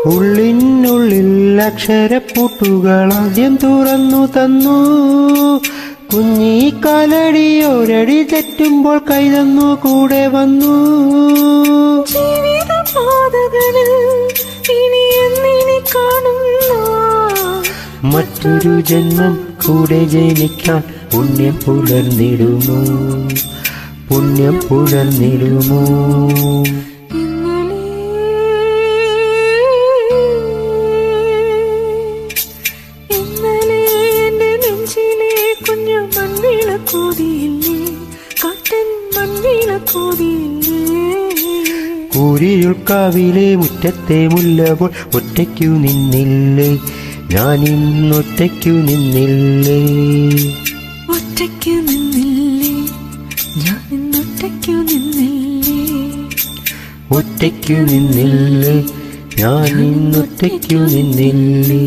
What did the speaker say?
ഉള്ളിനുള്ളിൽ അക്ഷരപ്പൂട്ടുകൾ ആദ്യം തുറന്നു തന്നു. കുഞ്ഞീ കാലടി ഒരടി തെറ്റുമ്പോൾ കൈതന്നു കൂടെ വന്നു. മറ്റൊരു ജന്മം കൂടെ ജനിക്കാൻ പുണ്യം പുലർന്നിടുമോ, പുണ്യം പുലർന്നിടുമോ. കൂരിയുൾക്കാവിലെ മുറ്റത്തെ മുല്ലപോൾ ഒറ്റയ്ക്കു നിന്നില്ലേ, ഞാനിന്നൊറ്റയ്ക്കു നിന്നില്ലേ. ഒറ്റയ്ക്കു നിന്നില്ലേ, ഞാനിന്നൊറ്റയ്ക്കു നിന്നില്ലേ. ഒറ്റയ്ക്കു നിന്നില്ലേ, ഞാനിന്നൊറ്റയ്ക്കു നിന്നില്ലേ.